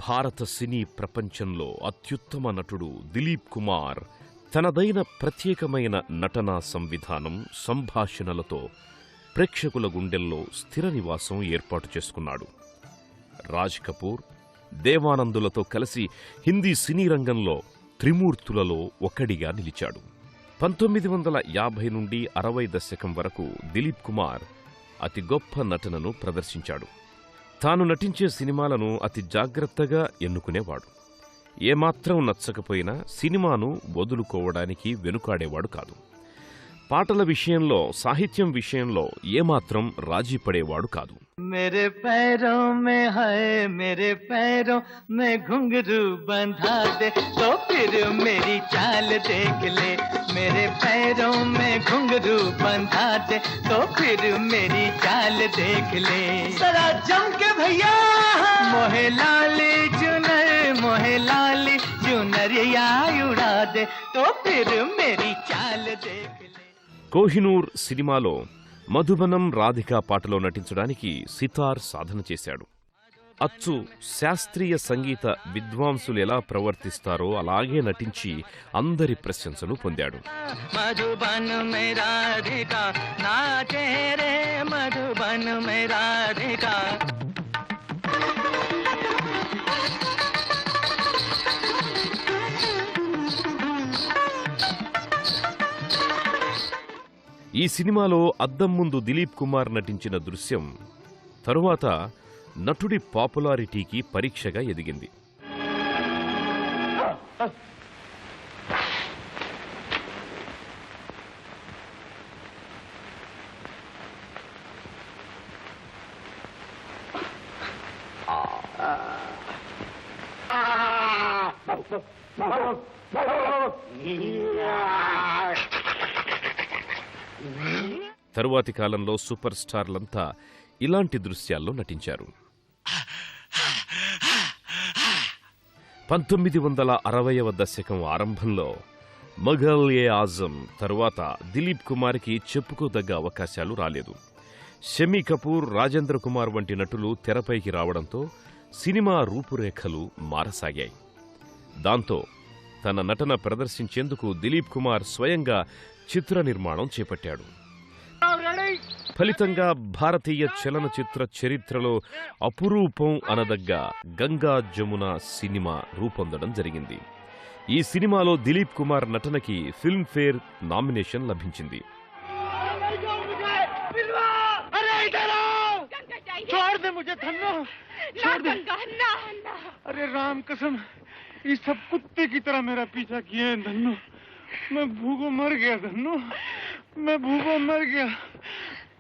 భారత సినీ ప్రపంచంలో అత్యుత్తమ నటుడు దిలీప్ కుమార్ తనదైన ప్రత్యేకమైన నటనా సంవిధానం, సంభాషణలతో ప్రేక్షకుల గుండెల్లో స్థిర నివాసం ఏర్పాటు చేసుకున్నాడు. రాజ్ కపూర్, దేవానందులతో కలిసి హిందీ సినీ రంగంలో త్రిమూర్తులలో ఒకడిగా నిలిచాడు. 1950 నుండి 60 దశకం వరకు దిలీప్ కుమార్ అతి గొప్ప నటనను ప్రదర్శించాడు. తాను నటించే సినిమాలను అతి జాగ్రత్తగా ఎన్నుకునేవాడు. ఏమాత్రం నచ్చకపోయినా సినిమాను వదులుకోవడానికి వెనుకాడేవాడు కాదు. పాటల విషయంలో, సాహిత్యం విషయంలో ఏమాత్రం రాజీ పడేవాడు కాదు. मेरे पैरों में है, मेरे पैरों में घुंघरू बंधा दे तो फिर मेरी चाल देख ले. मेरे पैरों में घुंघरू बंधा दे तो फिर मेरी चाल देख ले. जरा जम के भैया मोहे लाली चुनरिया उड़ा दे तो फिर मेरी चाल देख ले. కోహినూర్ సినిమాలో మధుబనం రాధికా పాటలో నటించడానికి సితార్ సాధన చేశాడు. అచ్చు శాస్త్రీయ సంగీత విద్వాంసులు ఎలా ప్రవర్తిస్తారో అలాగే నటించి అందరి ప్రశంసలు పొందాడు. మధుబన్ మే రాధికా నాచే రే మధుబన్ మే రాధికా. ఈ సినిమాలో అద్దం ముందు దిలీప్ కుమార్ నటించిన దృశ్యం తరువాత నటుడి పాపులారిటీకి పరీక్షగా ఎదిగింది. తరువాతి కాలంలో సూపర్ స్టార్లంతా ఇలాంటి దృశ్యాల్లో నటించారు. 1960వ దశకం ఆరంభంలో మొఘల్-ఏ-ఆజం తరువాత దిలీప్ కుమార్కి చెప్పుకోదగ్గ అవకాశాలు రాలేదు. షమీ కపూర్, రాజేంద్ర కుమార్ వంటి నటులు తెరపైకి రావడంతో సినిమా రూపురేఖలు మారసాగాయి. దాంతో తన నటన ప్రదర్శించేందుకు దిలీప్ కుమార్ స్వయంగా చిత్ర నిర్మాణం చేపట్టాడు. ఫలితంగా భారతీయ చలనచిత్ర చరిత్రలో అపురూపం అనదగ్గ గంగా జమున సినిమా రూపొందడం జరిగింది. ఈ సినిమాలో దిలీప్ కుమార్ నటనకి ఫిల్మ్ఫేర్ నామినేషన్ లభించింది. अरे राम कसम, ये सब कुत्ते की तरह मेरा पीछा किए हैं धन्नो. मैं भूखों मर गया धन्नो, मैं भूखों मर गया.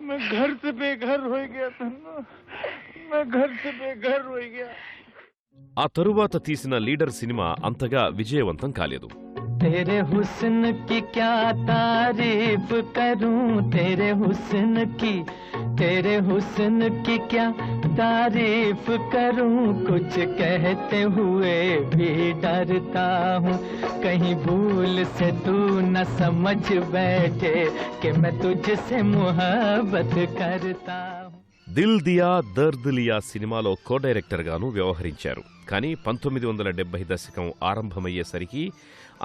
मैं घर से बेघर हो गया धन्नो, मैं घर से बेघर हो गया. ఆ తరువాత తీసిన లీడర్ సినిమా అంతగా విజయవంతం కాలేదు. तेरे हुस्न की क्या तारीफ करूं, तेरे हुस्न की क्या तारीफ करूं. कुछ कहते हुए भी डरता हूँ, कहीं भूल से तू न समझ बैठे कि मैं तुझसे मोहब्बत करता हूँ. దిల్ దియా దర్ద్ లియా సినిమాలో కో డైరెక్టర్ గాను వ్యవహరించారు. కానీ 1970 దశకం ఆరంభమయ్యేసరికి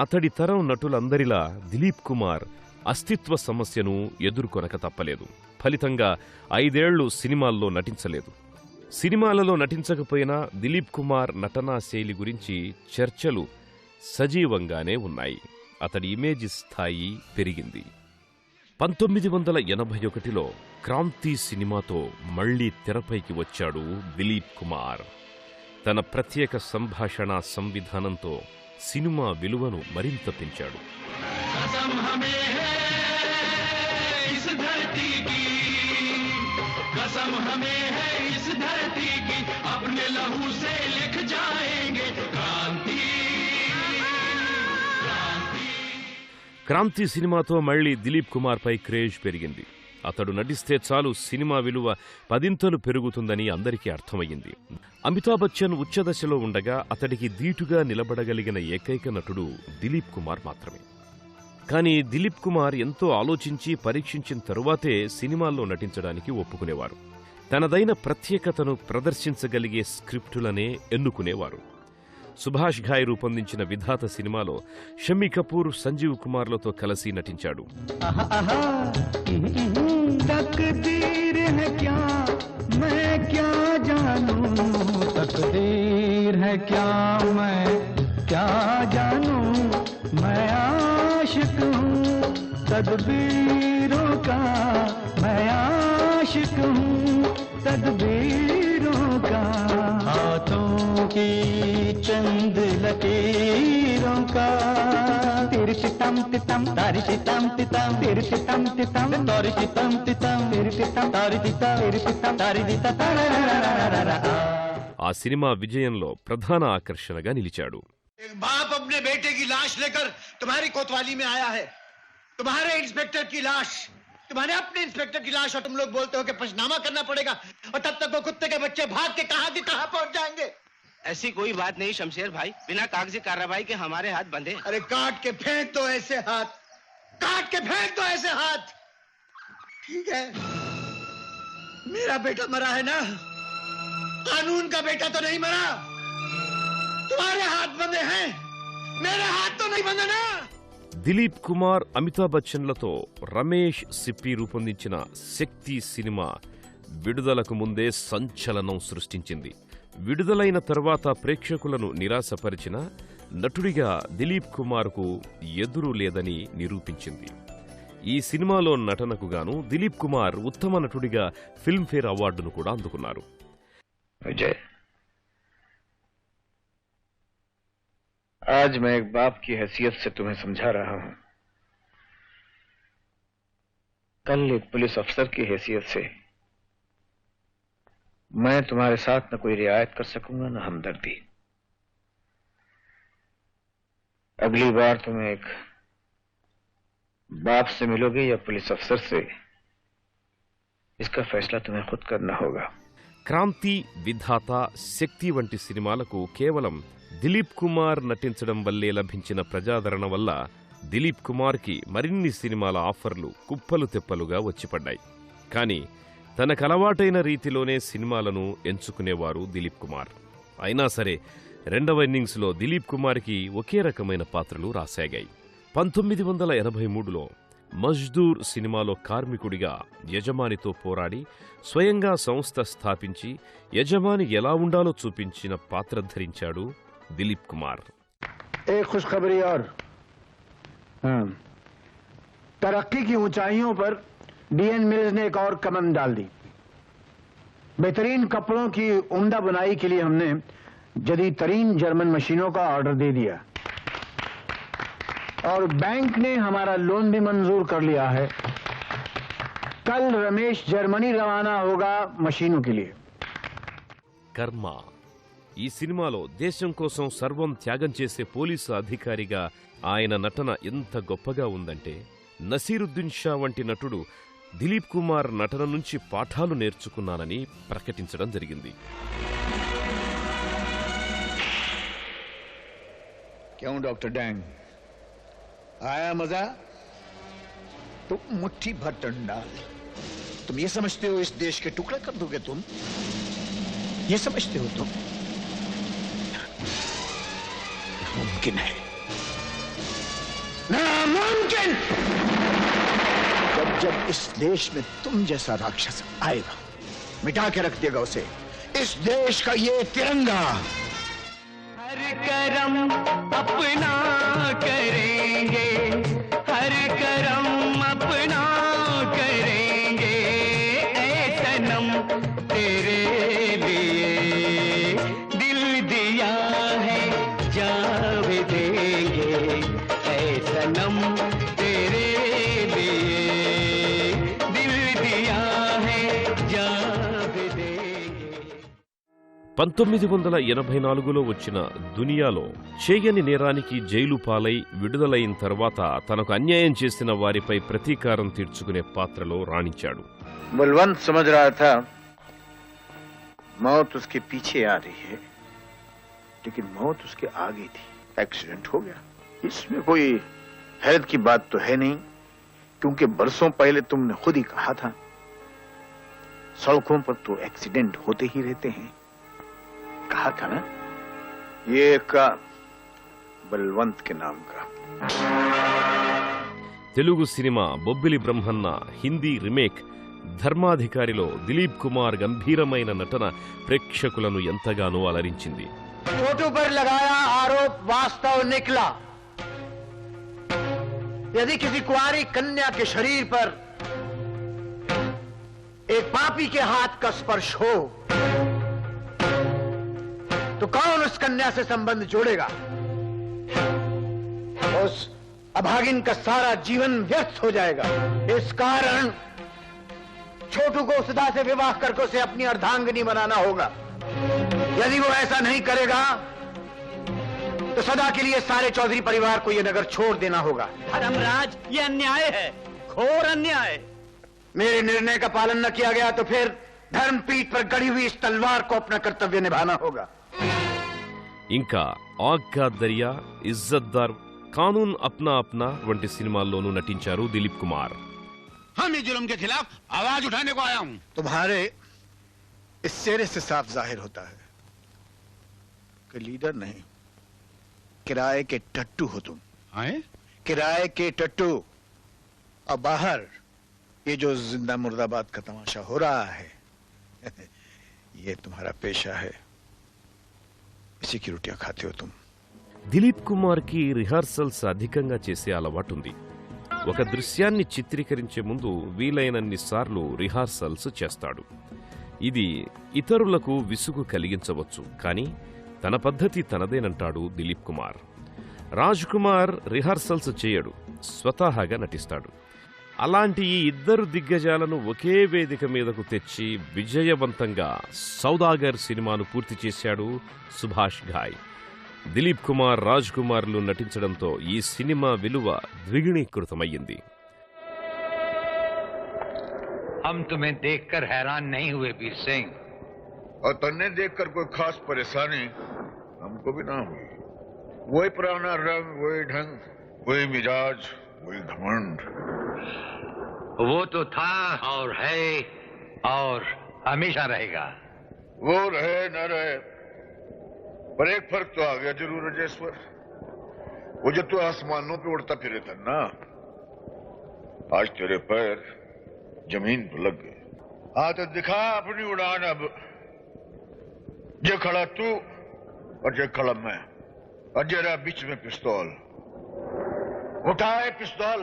అతడి తరం నటులందరిలా దిలీప్ కుమార్ అస్తిత్వ సమస్యను ఎదుర్కొనక తప్పలేదు. ఫలితంగా 5 ఏళ్లు సినిమాల్లో నటించలేదు. సినిమాలలో నటించకపోయినా దిలీప్ కుమార్ నటనా శైలి గురించి చర్చలు సజీవంగానే ఉన్నాయి. అతడి ఇమేజ్ స్థాయి పెరిగింది. 1981లో క్రాంతి సినిమాతో మళ్లీ తెరపైకి వచ్చాడు దిలీప్ కుమార్. తన ప్రత్యేక సంభాషణ సంవిధానంతో సినిమా విలువను మరింత పెంచాడు. క్రాంతి సినిమాతో మళ్లీ దిలీప్ కుమార్ పై క్రేజ్ పెరిగింది. అతడు నటిస్తే చాలు సినిమా విలువ 10 పెరుగుతుందని అందరికీ అర్థమయ్యింది. అమితాబ్ బచ్చన్ ఉచ్చదశలో ఉండగా అతడికి ధీటుగా నిలబడగలిగిన ఏకైక నటుడు దిలీప్ కుమార్ మాత్రమే. కానీ దిలీప్ కుమార్ ఎంతో ఆలోచించి పరీక్షించిన తరువాతే సినిమాల్లో నటించడానికి ఒప్పుకునేవారు. తనదైన ప్రత్యేకతను ప్రదర్శించగలిగే స్క్రిప్టులనే ఎన్నుకునేవారు. సుభాష్ ఘాయ్ రూపొందించిన విధాత సినిమాలో షమ్మి కపూర్, సంజీవ్ కుమార్లతో కలిసి నటించాడు. तकदीर है क्या मैं क्या जानूं, तकदीर है क्या मैं क्या जानूं, मैं आशिक हूँ तदबीरों का, मैं आशिक हूँ तदबीरों का, हाथों की चंद लकीरों का, तेरे तितम तितम तारी तितम तितम, तेरे तितम तितम तारी तितम तितम, तेरे तितम तारी तितम, तेरे तितम तारी तितम तारा. ఆ సినిమా విజయంలో ప్రధాన ఆకర్షణగా నిలిచాడు. एक बाप अपने बेटे की लाश लेकर तुम्हारी कोतवाली में आया है, तुम्हारे इंस्पेक्टर की लाश, तुम्हारे अपने इंस्पेक्टर की लाश, और तुम लोग बोलते हो कि पंचनामा करना पड़ेगा, और तब तक वो कुत्ते के बच्चे भाग के कहां पहुंच जाएंगे. ऐसी कोई बात नहीं शमशेर भाई, बिना कागजी कार्रवाई के हमारे हाथ बंधे. अरे काट के फेंक दो ऐसे हाथ, काट के फेंक दो ऐसे हाथ. ठीक है, मेरा बेटा मरा है ना, कानून का बेटा तो नहीं मरा. तुम्हारे हाथ बंधे हैं, मेरे हाथ तो नहीं बंधे ना. దిలీప్ కుమార్, అమితాబ్ బచ్చన్లతో రమేష్ సిప్పి రూపొందించిన శక్తి సినిమా విడుదలకు ముందే సంచలనం సృష్టించింది. విడుదలైన తర్వాత ప్రేక్షకులను నిరాశపరిచిన నటుడిగా దిలీప్ కుమార్కు ఎదురు లేదని నిరూపించింది. ఈ సినిమాలో నటనకు గాను దిలీప్ కుమార్ ఉత్తమ నటుడిగా ఫిల్మ్ఫేర్ అవార్డును కూడా అందుకున్నారు. विजय, आज मैं एक बाप की हैसियत से तुम्हें समझा रहा हूं. कल एक पुलिस अफसर की हैसियत से मैं तुम्हारे साथ न कोई रियायत कर सकूंगा न हमदर्दी. अगली बार तुम एक बाप से मिलोगे या पुलिस अफसर से, इसका फैसला तुम्हें खुद करना होगा. క్రాంతి, విధాత, శక్తి వంటి సినిమాలకు కేవలం దిలీప్ కుమార్ నటించడం వల్లే లభించిన ప్రజాదరణ వల్ల దిలీప్ కుమార్కి మరిన్ని సినిమాల ఆఫర్లు కుప్పలు తెప్పలుగా వచ్చిపడ్డాయి. కానీ తనకలవాటైన రీతిలోనే సినిమాలను ఎంచుకునేవారు దిలీప్ కుమార్. అయినా సరే రెండవ ఇన్నింగ్స్లో దిలీప్ కుమార్కి ఒకే రకమైన పాత్రలు రాసాగాయి. 1983లో మజ్దూర్ సినిమాలో కార్మికుడిగా యజమానితో పోరాడి స్వయంగా సంస్థ స్థాపించి యజమాని ఎలా ఉండాలో చూపించిన పాత్ర ధరించాడు దిలీప్ కుమార్. एक खुशखबरी और, तरक्की की ऊंचाइयों पर डीएन मिल्स ने एक और कमर डाल दी. बेहतरीन कपड़ों की उम्दा बुनाई के लिए हमने जदीद तरीन जर्मन मशीनों का ऑर्डर दे दिया और बैंक ने हमारा लोन भी मंजूर कर लिया है. कल रमेश जर्मनी रवाना होगा मशीनों के लिए. కర్మ. ఈ సినిమాలో దేశం కోసం సర్వం త్యాగం చేసే పోలీసు అధికారిగా ఆయన నటన ఎంత గొప్పగా ఉందంటే నసీరుద్దీన్ షా వంటి నటుడు దిలీప్ కుమార్ నటన నుంచి పాఠాలు నేర్చుకున్నానని ప్రకటించడం జరిగింది. क्यों डॉक्टर डैंग, आया मजा? तुम मुट्ठी भर टंडाल, तुम ये समझते हो इस देश के टुकड़े कर दोगे? तुम ये समझते हो? तुम नामुमकिन है, नामुमकिन. जब इस देश में तुम जैसा राक्षस आएगा, मिटा के रख देगा उसे इस देश का ये तिरंगा. हर करम अपना करेंगे, हर करम अपना करेंगे, ऐ सनम तेरे लिए दिल दिया है जान भी देंगे, ऐ सनम तेरे लिए दिल दिया है जान भी देंगे. 1984లో వచ్చిన దునియాలో చేయని నేరానికి జైలు పాలై విడుదలైన తర్వాత తనకు అన్యాయం చేసిన వారిపై ప్రతీకారం తీర్చుకునే పాత్రలో రాణించాడు. बलवंत समझ रहा था मौत उसके पीछे आ रही है, लेकिन मौत उसके आगे थी. एक्सीडेंट हो गया. इसमें कोई हैरत की बात तो है नहीं, क्योंकि बरसों पहले तुमने खुद ही कहा था सड़कों पर तो एक्सीडेंट होते ही रहते हैं. कहा था ना? ये का बलवंत के नाम का। తెలుగు సినిమా బొబ్బిలి బ్రహ్మన్న హిందీ రీమేక్ ధర్మాధికారిలో దిలీప్ కుమార్ గంభీరమైన నటన ప్రేక్షకులను ఎంతగానో అలరించింది. छोटू पर लगाया आरोप वास्तव निकला। यदि किसी कुंवारी कन्या के शरीर पर एक पापी के हाथ का स्पर्श हो तो कौन उस कन्या से संबंध जोड़ेगा? उस अभागिन का सारा जीवन व्यर्थ हो जाएगा। इस कारण छोटू को सदा से विवाह करके उसे अपनी अर्धांगिनी बनाना होगा। यदि वो ऐसा नहीं करेगा तो सदा के लिए सारे चौधरी परिवार को यह नगर छोड़ देना होगा। धर्मराज, ये अन्याय है, घोर अन्याय। मेरे निर्णय का पालन न किया गया तो फिर धर्मपीठ पर गड़ी हुई इस तलवार को अपना कर्तव्य निभाना होगा। ఇంకా ఆగ్గా దరియా, ఇజ్జత్దార్, కానూన్ అప్నా అప్నా వంటి సినిమాల్లోనూ నటించారు దిలీప్ కుమార్. हम इस जुल्म के खिलाफ आवाज उठाने को आया हूं। तुम्हारे इस चेहरे से साफ जाहिर होता है कि लीडर नहीं, किराए के टट्टू हो तुम। किराए के टट्टू। और बाहर ये जो जिंदा मुर्दाबाद का तमाशा हो रहा है ये तुम्हारा पेशा है, इसी की रोटियां खाते हो तुम। దిలీప్ కుమార్ కి రిహార్సల్స్ అధికంగా చేసే అలవాటుంది. ఒక దృశ్యాన్ని చిత్రీకరించే ముందు వీలైనన్ని సార్లు రిహార్సల్స్ చేస్తాడు. ఇది ఇతరులకు విసుగు కలిగించవచ్చు, కానీ తన పద్ధతి తనదేనంటాడు దిలీప్ కుమార్. రాజ్ కుమార్ రిహార్సల్స్ చేయడు, స్వతహాగా నటిస్తాడు. అలాంటి ఈ ఇద్దరు దిగ్గజాలను ఒకే వేదిక మీదకు తెచ్చి విజయవంతంగా సౌదాగర్ సినిమాను పూర్తి చేశాడు సుభాష్ ఘాయ్. దిలీప్ కుమార్, రాజ్ కుమార్లు నటించడంతో ఈ సినిమా విలువ ద్విగుణీకృతమయ్యింది. हम तुम्हें देखकर हैरान नहीं हुए वीर सिंह, और तन्ने देखकर कोई खास परेशानी हमको भी ना हुई। वही पुराना रंग, वही ढंग, वही मिजाज, वही घमंड। वो तो था और है और हमेशा रहेगा। वो रहे न रहे, पर एक फर्क तो आ गया जरूर राजेश्वर। वो जो तू आसमानों पे उड़ता फिरे था ना, आज तेरे पैर जमीन पर लग गए। हाँ तो दिखा अपनी उड़ान अब। जो खड़ा तू और जो खड़ा मैं, और जरा बीच में पिस्तौल। उठाए पिस्तौल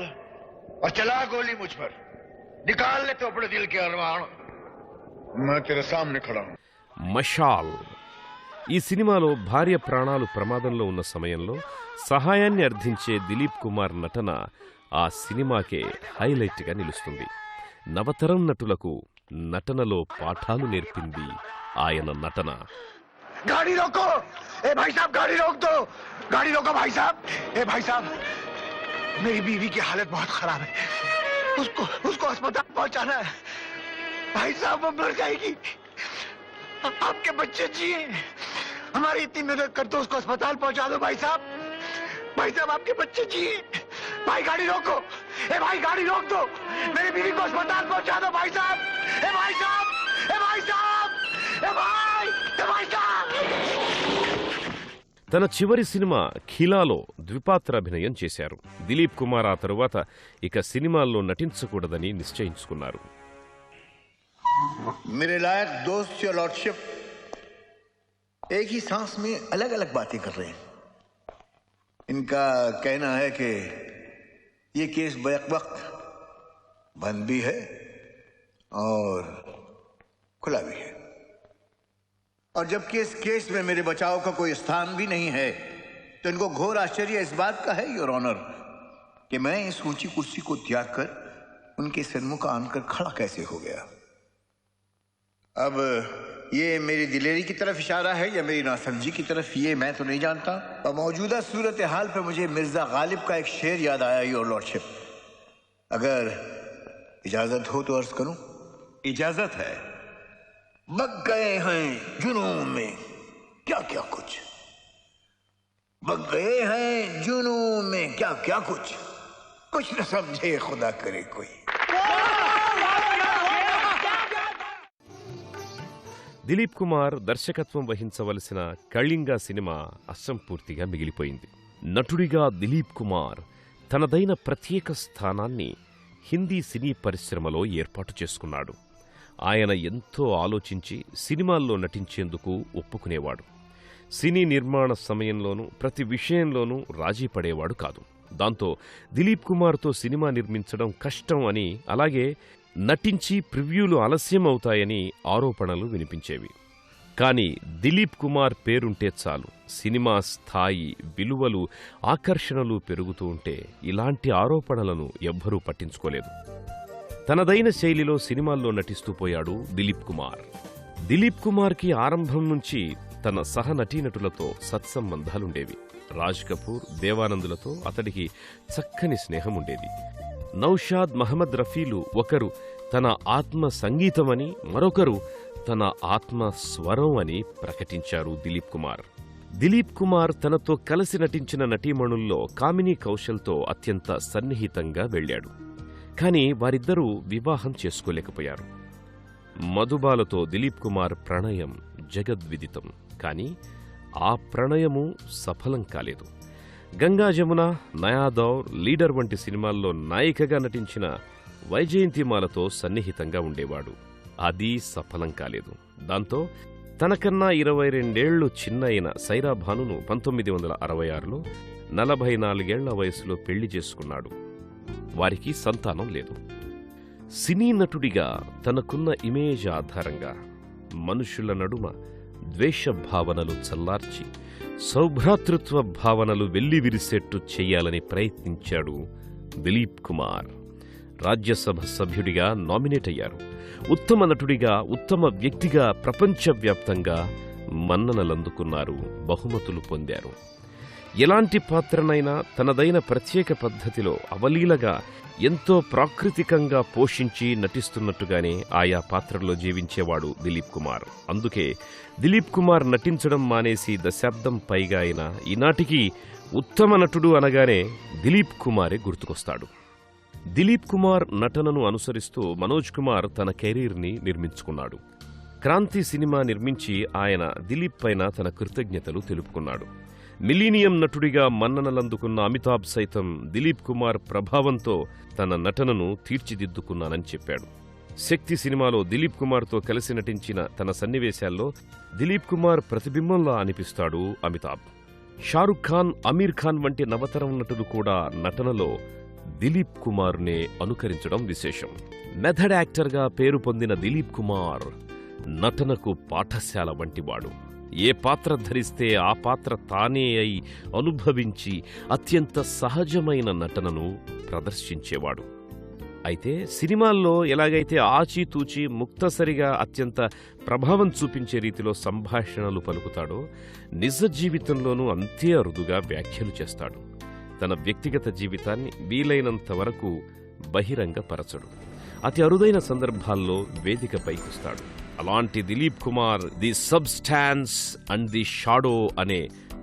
और चला गोली मुझ पर। निकाल ले तो अपने दिल के अरमान। मैं तेरे सामने खड़ा हूं। మషాల్. ఈ సినిమాలో భార్య ప్రాణాలు ప్రమాదంలో ఉన్న సమయంలో సహాయాన్ని అర్థించే దిలీప్ కుమార్ నటన ఆ సినిమాకే హైలైట్గా నిలుస్తుంది. నవతరం నటులకు నటనలో పాఠాలు నేర్పింది ఆయన నటన. गाड़ी रोको! ए भाई साहब, गाड़ी रोक दो! गाड़ी रोको भाई साहब! ए भाई साहब, मेरी बीवी की हालत बहुत खराब है, उसको अस्पताल पहुंचाना है। भाई साहब, वो मर जाएगी। आपके बच्चे जिए, हमारी इतनी मदद कर दो, उसको अस्पताल पहुंचा दो भाई साहब। भाई साहब, आपके बच्चे जिए। भाई गाड़ी रोको! ए भाई गाड़ी रोक दो! मेरी बीवी को अस्पताल पहुंचा दो भाई साहब! ए भाई साहब! ए भाई साहब! ए भाई! ए भाई साहब! తన చివరి సినిమా ఖిలాలో ద్విపాత్రాభినయం చేశారు. దిలీప్ కుమార్ ఆ తరువాత ఇక సినిమాల్లో నటించకూడదని నిశ్చయించుకున్నారు. मेरे लायक दोस्त या लॉर्डशिप एक ही सांस में अलग अलग बातें कर रहे हैं। इनका कहना है कि ये केस बैक वक्त बंद भी है और खुला भी है, और जबकि इस केस में मेरे बचाव का कोई स्थान भी नहीं है, तो इनको घोर आश्चर्य इस बात का है योर ऑनर कि मैं इस ऊंची कुर्सी को त्याग कर उनके सन्मुख आनकर खड़ा कैसे हो गया। अब ये मेरी दिलेरी की तरफ इशारा है या मेरी नासमझी की तरफ, ये मैं तो नहीं जानता। और मौजूदा सूरत हाल पे मुझे मिर्जा गालिब का एक शेर याद आया योर लॉर्डशिप, अगर इजाजत हो तो अर्ज करूं। इजाजत है। बग गए हैं जुनून में क्या क्या कुछ, बग गए हैं जुनून में क्या क्या कुछ न समझे खुदा करे कोई। దిలీప్ కుమార్ దర్శకత్వం వహించవలసిన కళింగ సినిమా అసంపూర్తిగా మిగిలిపోయింది. నటుడిగా దిలీప్ కుమార్ తనదైన ప్రత్యేక స్థానాన్ని హిందీ సినీ పరిశ్రమలో ఏర్పాటు చేసుకున్నాడు. ఆయన ఎంతో ఆలోచించి సినిమాల్లో నటించేందుకు ఒప్పుకునేవాడు. సినీ నిర్మాణ సమయంలోనూ ప్రతి విషయంలోనూ రాజీ పడేవాడు కాదు. దాంతో దిలీప్ కుమార్తో సినిమా నిర్మించడం కష్టం అని, అలాగే నటించి ప్రివ్యూలు ఆలస్యం అవుతాయని ఆరోపణలు వినిపించేవి. కానీ దిలీప్ కుమార్ పేరుంటే చాలు సినిమా స్థాయి, విలువలు, ఆకర్షణలు పెరుగుతూ ఉంటే ఇలాంటి ఆరోపణలను ఎవ్వరూ పట్టించుకోలేదు. తనదైన శైలిలో సినిమాల్లో నటిస్తూ పోయాడు దిలీప్ కుమార్. దిలీప్ కుమార్కి ఆరంభం నుంచి తన సహనటీనటులతో సత్సంబంధాలుండేవి. రాజ్ కపూర్, దేవానందులతో అతడికి చక్కని స్నేహముండేది. నౌషాద్, మహమ్మద్ రఫీలు ఒకరు తన ఆత్మ సంగీతమని, మరొకరు తన ఆత్మ స్వరం అని ప్రకటించారు దిలీప్ కుమార్. దిలీప్ కుమార్ తనతో కలిసి నటించిన నటీమణుల్లో కామినీ కౌశల్తో అత్యంత సన్నిహితంగా వెళ్లాడు. కాని వారిద్దరూ వివాహం చేసుకోలేకపోయారు. మధుబాలతో దిలీప్ కుమార్ ప్రణయం జగద్విదితం. కాని ఆ ప్రణయము సఫలం కాలేదు. గంగా జమున, నయాదౌర్, లీడర్ వంటి సినిమాల్లో నాయికగా నటించిన వైజయంతిమాలతో సన్నిహితంగా ఉండేవాడు. అది సఫలం కాలేదు. దాంతో తనకన్నా 22 చిన్న అయిన సైరా భానును 1966లో 44 వయసులో పెళ్లి చేసుకున్నాడు. వారికి సంతానం లేదు. సినీ నటుడిగా తనకున్న ఇమేజ్ ఆధారంగా మనుషుల నడుమ ద్వేష భావనలు చల్లార్చి సౌభ్రాతృత్వ భావనలు వెల్లివిరిసేట్టు చెయ్యాలని ప్రయత్నించాడు దిలీప్ కుమార్. రాజ్యసభ సభ్యుడిగా నామినేట్ అయ్యారు. ఉత్తమ నటుడిగా, ఉత్తమ వ్యక్తిగా ప్రపంచవ్యాప్తంగా మన్ననలందుకున్నారు, బహుమతులు పొందారు. ఎలాంటి పాత్రనైనా తనదైన ప్రత్యేక పద్ధతిలో అవలీలగా ఎంతో ప్రాకృతికంగా పోషించి నటిస్తున్నట్టుగానే ఆయా పాత్రల్లో జీవించేవాడు దిలీప్ కుమార్. అందుకే దిలీప్ కుమార్ నటించడం మానేసి దశాబ్దం పైగా అయినా ఈనాటికి ఉత్తమ నటుడు అనగానే దిలీప్ కుమారే గుర్తుకొస్తాడు. దిలీప్ కుమార్ నటనను అనుసరిస్తూ మనోజ్ కుమార్ తన కెరీర్ని నిర్మించుకున్నాడు. క్రాంతి సినిమా నిర్మించి ఆయన దిలీప్ పైన తన కృతజ్ఞతలు తెలుపుకున్నాడు. మిలీనియం నటుడిగా మన్ననలందుకున్న అమితాబ్ సైతం దిలీప్ కుమార్ ప్రభావంతో తన నటనను తీర్చిదిద్దుకున్నానని చెప్పాడు. శక్తి సినిమాలో దిలీప్ కుమార్తో కలిసి నటించిన తన సన్నివేశాల్లో దిలీప్ కుమార్ ప్రతిబింబంలా అనిపిస్తాడు అమితాబ్. షారుఖ్ ఖాన్, అమీర్ ఖాన్ వంటి నవతరం నటులు కూడా నటనలో దిలీప్ కుమార్నే అనుకరించడం విశేషం. మెథడ్ యాక్టర్గా పేరు పొందిన దిలీప్ కుమార్ నటనకు పాఠశాల వంటివాడు. ఏ పాత్ర ధరిస్తే ఆ పాత్ర తానే అయి అనుభవించి అత్యంత సహజమైన నటనను ప్రదర్శించేవాడు. అయితే సినిమాల్లో ఎలాగైతే ఆచితూచి ముక్తసరిగా అత్యంత ప్రభావం చూపించే రీతిలో సంభాషణలు పలుకుతాడో, నిజ జీవితంలోనూ అంతే అరుదుగా వ్యాఖ్యలు చేస్తాడు. తన వ్యక్తిగత జీవితాన్ని వీలైనంత వరకు బహిరంగపరచడు. అతి అరుదైన సందర్భాల్లో వేదికపైకొస్తాడు. అలాంటి Dilip Kumar the substance and the shadow అనే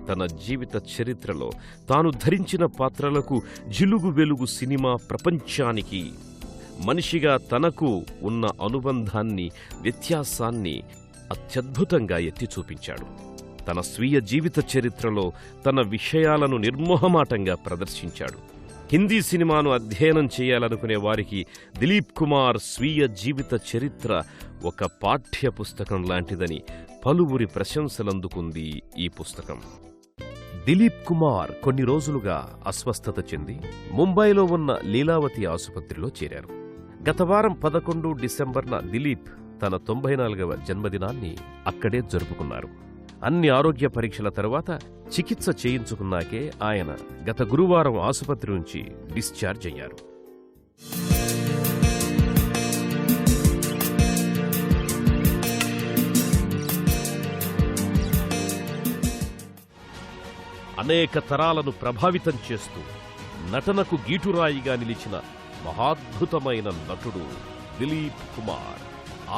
తన జీవిత చరిత్రలో తాను ధరించిన పాత్రలకు జిలుగు వెలుగు సినిమా ప్రపంచానికి మనిషిగా తనకు ఉన్న అనుబంధాన్ని, వ్యత్యాసాన్ని అత్యద్భుతంగా ఎత్తి చూపించాడు. తన స్వీయ జీవిత చరిత్రలో తన విషయాలను నిర్మోహమాటంగా ప్రదర్శించాడు. హిందీ సినిమాను అధ్యయనం చేయాలనుకునే వారికి దిలీప్ కుమార్ స్వీయ జీవిత చరిత్ర ఒక పాఠ్య పుస్తకం లాంటిదని పలువురి ప్రశంసలందుకుంది ఈ పుస్తకం. దిలీప్ కుమార్ కొన్ని రోజులుగా అస్వస్థత చెంది ముంబైలో ఉన్న లీలావతి ఆసుపత్రిలో చేరారు. గత వారం 11 డిసెంబర్న దిలీప్ తన 94వ జన్మదినాన్ని అక్కడే జరుపుకున్నారు. అన్ని ఆరోగ్య పరీక్షల తరువాత చికిత్స చేయించుకున్నాకే ఆయన గత గురువారం ఆసుపత్రి నుంచి డిశ్చార్జ్ అయ్యారు. అనేక తరాలను ప్రభావితం చేస్తూ నటనకు గీటురాయిగా నిలిచిన మహాద్భుతమైన నటుడు దిలీప్ కుమార్.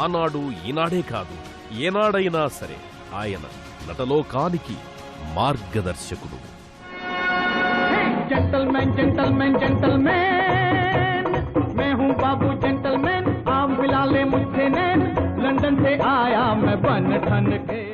ఆనాడు ఈనాడే కాదు, ఏనాడైనా సరే ఆయన నటలోకానికి మార్గదర్శకుడు. జెంటల్మెన్ జెంటల్మెన్ జెంటల్మెన్ मैं हूँ बाबू जेंटलमैन आम पिला ले मुझसे नैन लंदन से आया मैं बन ठन के।